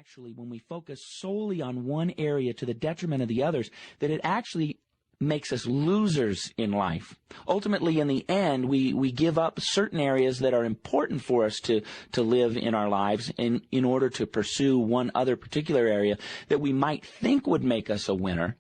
actually, when we focus solely on one area to the detriment of the others, that it actually makes us losers in life. Ultimately, in the end, we give up certain areas that are important for us to live in our lives in order to pursue one other particular area that we might think would make us a winner,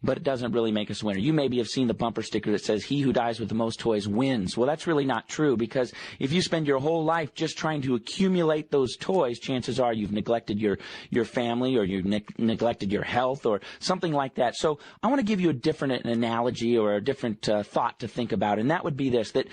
but it doesn't really make us a winner. You maybe have seen the bumper sticker that says, "He who dies with the most toys wins." Well, that's really not true, because if you spend your whole life just trying to accumulate those toys, chances are you've neglected your family, or you've neglected your health, or something like that. So I want to give you a different analogy, or a different thought to think about, and that would be this, that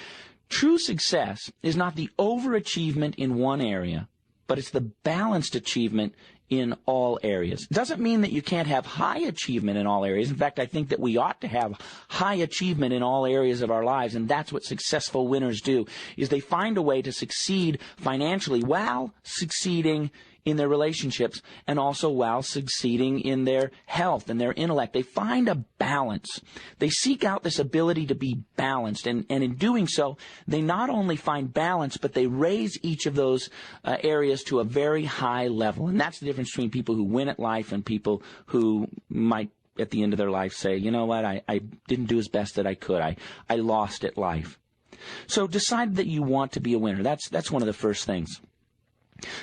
true success is not the overachievement in one area, but it's the balanced achievement in all areas. It doesn't mean that you can't have high achievement in all areas. In fact, I think that we ought to have high achievement in all areas of our lives, and that's what successful winners do, is they find a way to succeed financially while succeeding in their relationships, and also while succeeding in their health and their intellect. They find a balance. They seek out this ability to be balanced, and in doing so, they not only find balance, but they raise each of those areas to a very high level. And that's the difference between people who win at life and people who might, at the end of their life, say, "You know what, I didn't do as best that I could. I lost at life." So decide that you want to be a winner. That's one of the first things.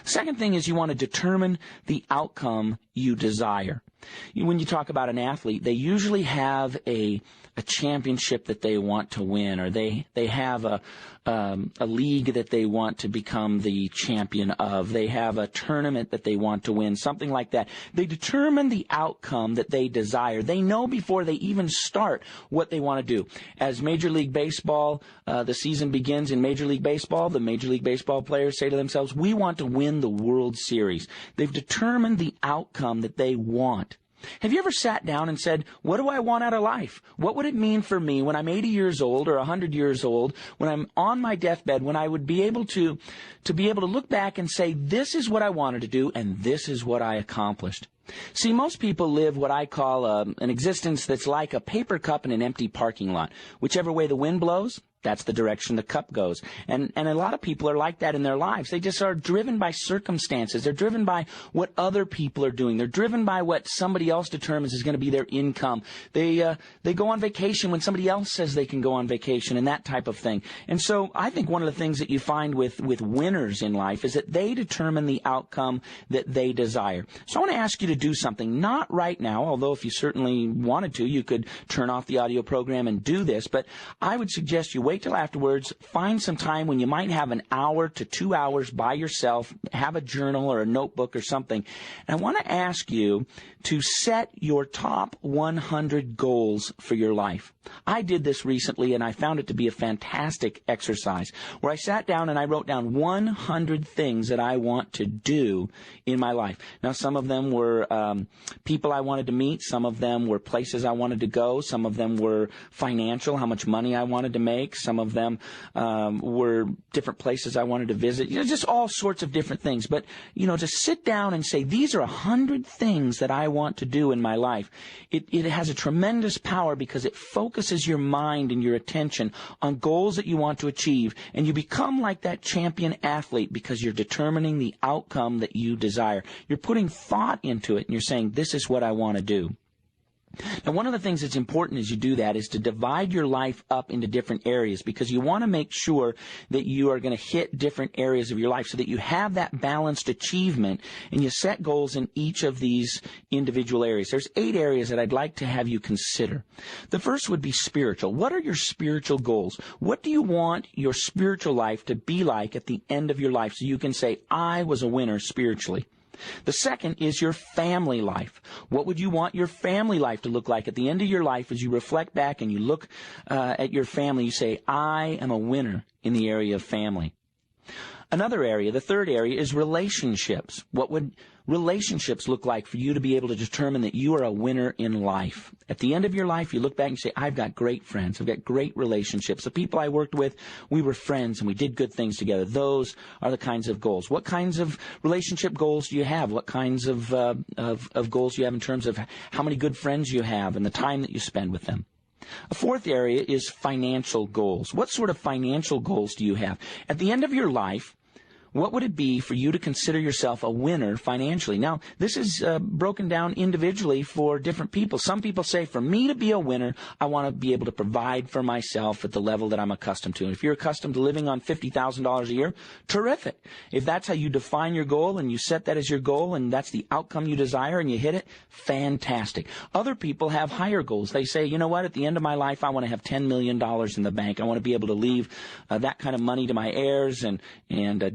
Second thing is you want to determine the outcome you desire. When you talk about an athlete, they usually have a championship that they want to win, or they have a league that they want to become the champion of. They have a tournament that they want to win, something like that. They determine the outcome that they desire. They know before they even start what they want to do. As Major League Baseball, the season begins in Major League Baseball, the Major League Baseball players say to themselves, "We want to win the World Series." They've determined the outcome that they want. Have you ever sat down and said, "What do I want out of life? What would it mean for me when I'm 80 years old or 100 years old, when I'm on my deathbed, when I would be able to look back and say, this is what I wanted to do and this is what I accomplished"? See, most people live what I call an existence that's like a paper cup in an empty parking lot. Whichever way the wind blows, that's the direction the cup goes. And a lot of people are like that in their lives. They just are driven by circumstances. They're driven by what other people are doing. They're driven by what somebody else determines is going to be their income. They go on vacation when somebody else says they can go on vacation, and that type of thing. And so I think one of the things that you find with winners in life is that they determine the outcome that they desire. So I want to ask you to do something, not right now, although if you certainly wanted to, you could turn off the audio program and do this, but I would suggest you wait till afterwards, find some time when you might have an hour to 2 hours by yourself, have a journal or a notebook or something. And I want to ask you to set your top 100 goals for your life. I did this recently, and I found it to be a fantastic exercise, where I sat down and I wrote down 100 things that I want to do in my life. Now, some of them were people I wanted to meet. Some of them were places I wanted to go. Some of them were financial, how much money I wanted to make. Some of them were different places I wanted to visit. Just all sorts of different things. But, to sit down and say, these are 100 things that I want to do in my life. It has a tremendous power because it focuses your mind and your attention on goals that you want to achieve, and you become like that champion athlete because you're determining the outcome that you desire. You're putting thought into it, and you're saying, this is what I want to do. Now, one of the things that's important as you do that is to divide your life up into different areas, because you want to make sure that you are going to hit different areas of your life so that you have that balanced achievement and you set goals in each of these individual areas. There's 8 areas that I'd like to have you consider. The first would be spiritual. What are your spiritual goals? What do you want your spiritual life to be like at the end of your life so you can say, I was a winner spiritually? The second is your family life. What would you want your family life to look like at the end of your life as you reflect back and you look at your family? You say, I am a winner in the area of family. Another area, the third area, is relationships. What would relationships look like for you to be able to determine that you are a winner in life? At the end of your life, you look back and say, I've got great friends. I've got great relationships. The people I worked with, we were friends and we did good things together. Those are the kinds of goals. What kinds of relationship goals do you have? What kinds of goals do you have in terms of how many good friends you have and the time that you spend with them? A fourth area is financial goals. What sort of financial goals do you have? At the end of your life, What would it be for you to consider yourself a winner financially? Now, this is broken down individually for different people. Some people say, for me to be a winner, I want to be able to provide for myself at the level that I'm accustomed to. And if you're accustomed to living on $50,000 a year, terrific. If that's how you define your goal and you set that as your goal and that's the outcome you desire and you hit it, fantastic. Other people have higher goals. They say, you know what, at the end of my life, I want to have $10 million in the bank. I want to be able to leave that kind of money to my heirs and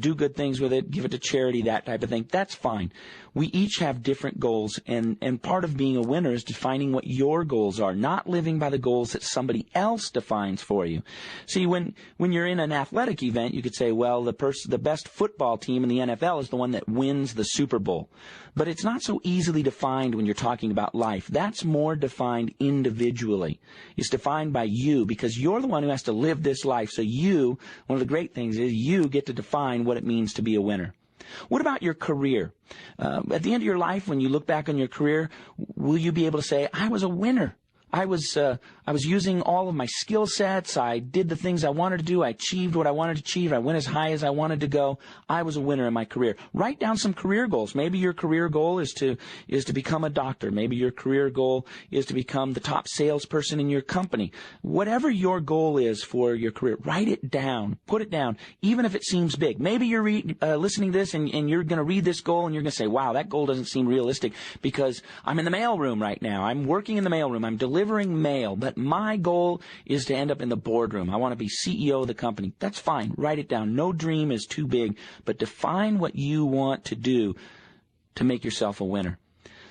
do good things with it, give it to charity, that type of thing. That's fine. We each have different goals, and part of being a winner is defining what your goals are, not living by the goals that somebody else defines for you. See, when you're in an athletic event, you could say, well, the best football team in the NFL is the one that wins the Super Bowl. But it's not so easily defined when you're talking about life. That's more defined individually. It's defined by you because you're the one who has to live this life. So you, one of the great things is you get to define what it means to be a winner. What about your career? At the end of your life, when you look back on your career, will you be able to say, I was a winner? I was using all of my skill sets. I did the things I wanted to do. I achieved what I wanted to achieve. I went as high as I wanted to go. I was a winner in my career. Write down some career goals. Maybe your career goal is to become a doctor. Maybe your career goal is to become the top salesperson in your company. Whatever your goal is for your career, write it down. Put it down, even if it seems big. Maybe you're listening to this and you're going to read this goal and you're going to say, wow, that goal doesn't seem realistic because I'm in the mailroom right now. I'm working in the mailroom. I'm delivering mail, but my goal is to end up in the boardroom. I want to be CEO of the company. That's fine. Write it down. No dream is too big, but define what you want to do to make yourself a winner.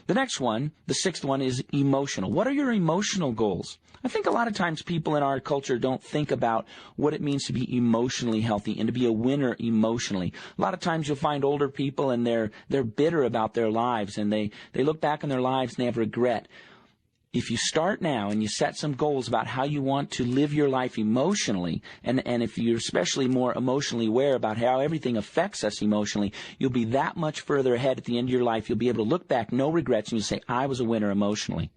The next one, the sixth one, is emotional. What are your emotional goals? I think a lot of times people in our culture don't think about what it means to be emotionally healthy and to be a winner emotionally. A lot of times you'll find older people and they're bitter about their lives and they look back on their lives and they have regret. If you start now and you set some goals about how you want to live your life emotionally, and if you're especially more emotionally aware about how everything affects us emotionally, you'll be that much further ahead at the end of your life. You'll be able to look back, no regrets, and you'll say, I was a winner emotionally.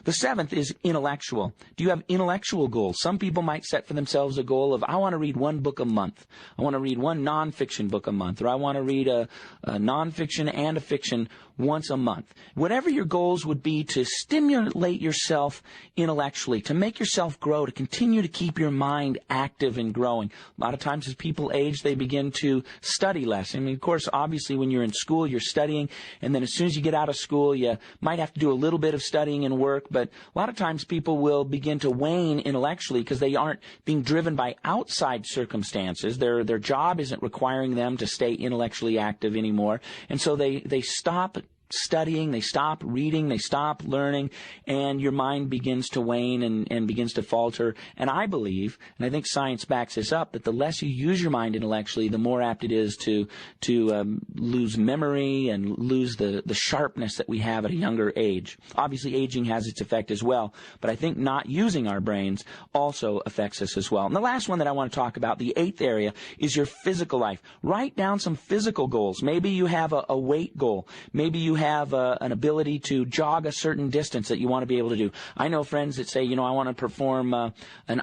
The seventh is intellectual. Do you have intellectual goals? Some people might set for themselves a goal of, I want to read one book a month. I want to read one nonfiction book a month, or I want to read a nonfiction and a fiction once a month. Whatever your goals would be to stimulate yourself intellectually, to make yourself grow, to continue to keep your mind active and growing. A lot of times as people age, they begin to study less. I mean, of course, obviously when you're in school, you're studying, and then as soon as you get out of school, you might have to do a little bit of studying and work, but a lot of times people will begin to wane intellectually because they aren't being driven by outside circumstances. Their job isn't requiring them to stay intellectually active anymore, and so they stop studying, they stop reading, they stop learning, and your mind begins to wane and begins to falter. And I believe, and I think science backs this up, that the less you use your mind intellectually, the more apt it is to lose memory and lose the sharpness that we have at a younger age. Obviously, aging has its effect as well, but I think not using our brains also affects us as well. And the last one that I want to talk about, the eighth area, is your physical life. Write down some physical goals. Maybe you have a weight goal. Maybe you have an ability to jog a certain distance that you want to be able to do. I know friends that say, I want to perform an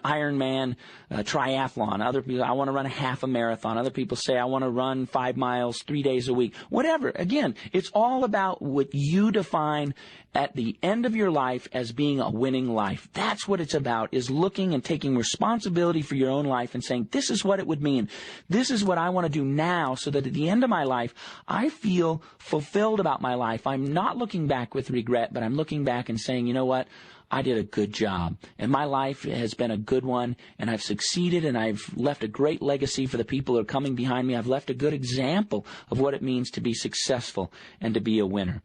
Ironman triathlon. Other people, I want to run a half a marathon. Other people say, I want to run 5 miles 3 days a week. Whatever. Again, it's all about what you define at the end of your life as being a winning life. That's what it's about, is looking and taking responsibility for your own life and saying, this is what it would mean. This is what I want to do now so that at the end of my life, I feel fulfilled about my life. I'm not looking back with regret, but I'm looking back and saying, you know what? I did a good job, and my life has been a good one, and I've succeeded, and I've left a great legacy for the people who are coming behind me. I've left a good example of what it means to be successful and to be a winner.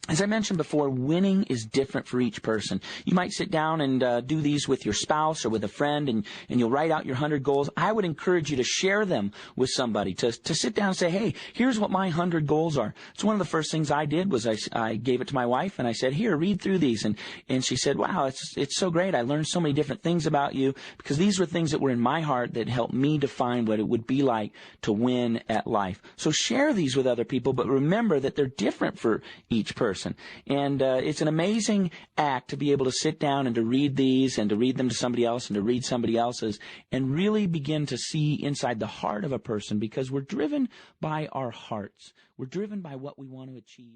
As I mentioned before, winning is different for each person. You might sit down and do these with your spouse or with a friend, and you'll write out your 100 goals. I would encourage you to share them with somebody, to sit down and say, hey, here's what my 100 goals are. So one of the first things I did was I gave it to my wife, and I said, here, read through these. And she said, wow, it's so great. I learned so many different things about you, because these were things that were in my heart that helped me define what it would be like to win at life. So share these with other people, but remember that they're different for each person. person. And it's an amazing act to be able to sit down and to read these and to read them to somebody else and to read somebody else's and really begin to see inside the heart of a person, because we're driven by our hearts. We're driven by what we want to achieve.